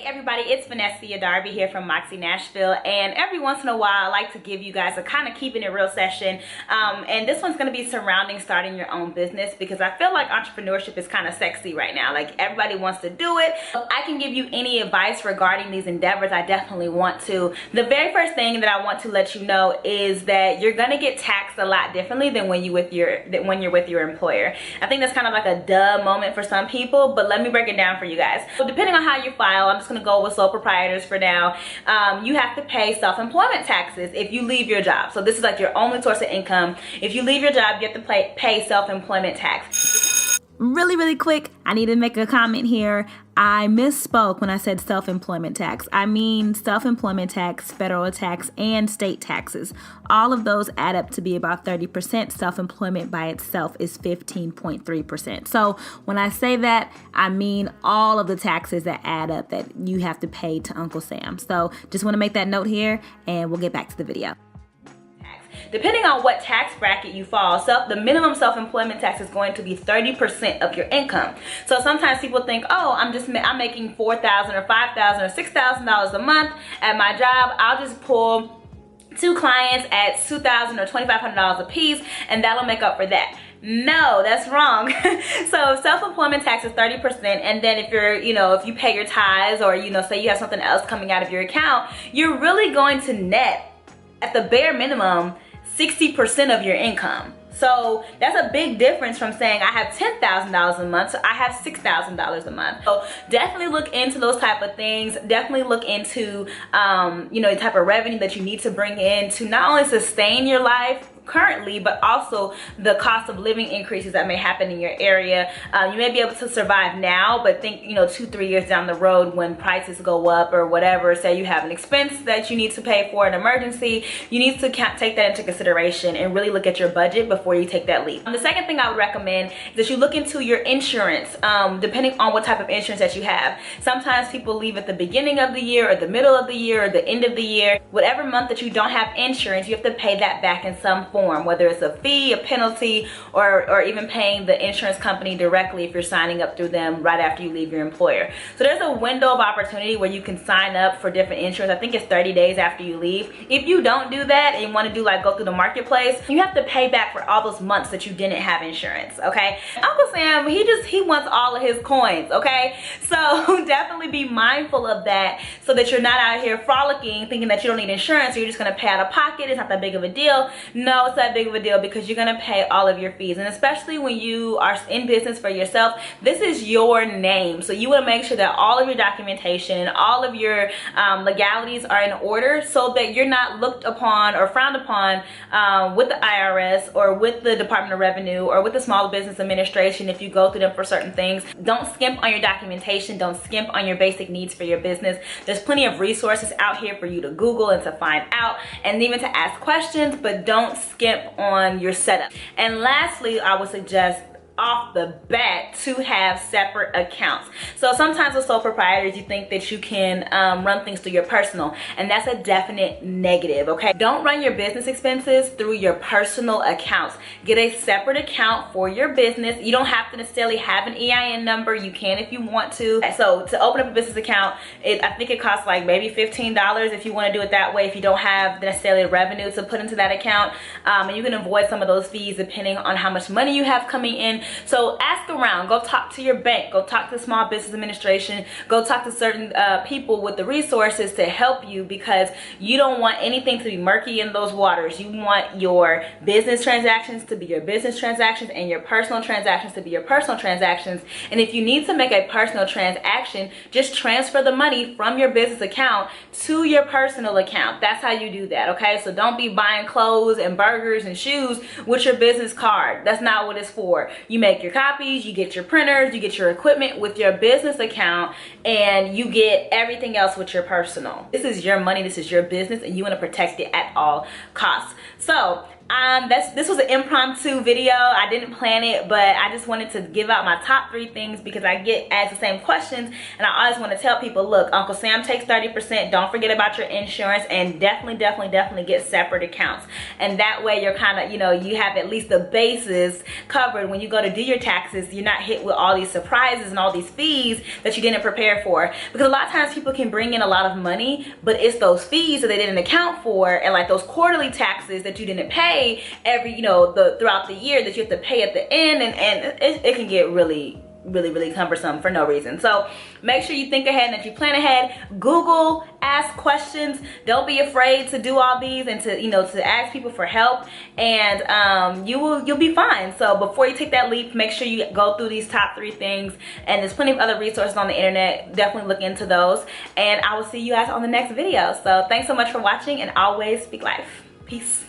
Everybody, it's Vannesia Darby here from MOXIE Nashville, and every once in a while I like to give you guys a kind of keeping it real session, and this one's going to be surrounding starting your own business, because I feel like entrepreneurship is kind of sexy right now. Like, everybody wants to do it. If I can give you any advice regarding these endeavors, I definitely want to. The very first thing that I want to let you know is that you're going to get taxed a lot differently than when you're with your employer. I think that's kind of like a duh moment for some people, but let me break it down for you guys. So depending on how you file, I'm just going to go with sole proprietors for now. You have to pay self-employment taxes if you leave your job. So this is like your only source of income. If you leave your job, you have to pay self-employment tax. Really quick, I need to make a comment here. I misspoke when I said self-employment tax. I mean self-employment tax, federal tax, and state taxes. All of those add up to be about 30%. Self-employment by itself is 15.3%. So when I say that, I mean all of the taxes that add up that you have to pay to Uncle Sam. So just want to make that note here, and we'll get back to the video. Depending on what tax bracket you fall, the minimum self-employment tax is going to be 30% of your income. So sometimes people think, oh, I'm making $4,000 or $5,000 or $6,000 a month at my job. I'll just pull 2 clients at $2,000 or $2,500 a piece, and that'll make up for that. No, that's wrong. So self-employment tax is 30%, and then if if you pay your tithes, or say you have something else coming out of your account, you're really going to net, at the bare minimum, 60% of your income. So that's a big difference from saying I have $10,000 a month, so I have $6,000 a month. So definitely look into those type of things. Definitely look into the type of revenue that you need to bring in to not only sustain your life currently, but also the cost of living increases that may happen in your area. You may be able to survive now, but think 2-3 years down the road when prices go up or whatever, say you have an expense that you need to pay for, an emergency, you need to take that into consideration and really look at your budget before you take that leap. The second thing I would recommend is that you look into your insurance, depending on what type of insurance that you have. Sometimes people leave at the beginning of the year or the middle of the year or the end of the year. Whatever month that you don't have insurance, you have to pay that back in some form, whether it's a fee, a penalty, or even paying the insurance company directly if you're signing up through them right after you leave your employer. So there's a window of opportunity where you can sign up for different insurance. I think it's 30 days after you leave. If you don't do that and you want to go through the marketplace, you have to pay back for all those months that you didn't have insurance, okay? Uncle Sam, he wants all of his coins, okay? So definitely be mindful of that so that you're not out here frolicking thinking that you don't need insurance, so you're just going to pay out of pocket. It's not that big of a deal. No, it's that big of a deal, because you're going to pay all of your fees. And especially when you are in business for yourself, this is your name. So you want to make sure that all of your documentation and all of your legalities are in order, so that you're not looked upon or frowned upon with the IRS or with the Department of Revenue or with the Small Business Administration if you go through them for certain things. Don't skimp on your documentation. Don't skimp on your basic needs for your business. There's plenty of resources out here for you to Google and to find out, and even to ask questions, but don't skimp on your setup. And lastly, I would suggest off the bat to have separate accounts. So sometimes with sole proprietors, you think that you can run things through your personal, and that's a definite negative, okay? Don't run your business expenses through your personal accounts. Get a separate account for your business. You don't have to necessarily have an EIN number. You can if you want to. So to open up a business account, I think it costs like maybe $15 if you want to do it that way, if you don't have necessarily revenue to put into that account, and you can avoid some of those fees depending on how much money you have coming in. So ask around, go talk to your bank, go talk to the Small Business Administration, go talk to certain people with the resources to help you, because you don't want anything to be murky in those waters. You want your business transactions to be your business transactions and your personal transactions to be your personal transactions. And if you need to make a personal transaction, just transfer the money from your business account to your personal account. That's how you do that, okay? So don't be buying clothes and burgers and shoes with your business card. That's not what it's for. You make your copies, you get your printers, you get your equipment with your business account, and you get everything else with your personal. This is your money, this is your business, and you want to protect it at all costs. So This was an impromptu video. I didn't plan it, but I just wanted to give out my top 3 things because I get asked the same questions, and I always want to tell people, look, Uncle Sam takes 30%. Don't forget about your insurance, and definitely get separate accounts. And that way you're kind of, you know, you have at least the bases covered when you go to do your taxes. You're not hit with all these surprises and all these fees that you didn't prepare for. Because a lot of times people can bring in a lot of money, but it's those fees that they didn't account for, and like those quarterly taxes that you didn't pay every, you know, throughout the year that you have to pay at the end, and it can get really cumbersome for no reason. So make sure you think ahead and that you plan ahead. Google, ask questions. Don't be afraid to do all these and to, you know, to ask people for help, and you'll be fine. So before you take that leap, make sure you go through these top 3 things, and there's plenty of other resources on the internet. Definitely look into those, and I will see you guys on the next video. So thanks so much for watching, and always speak life. Peace.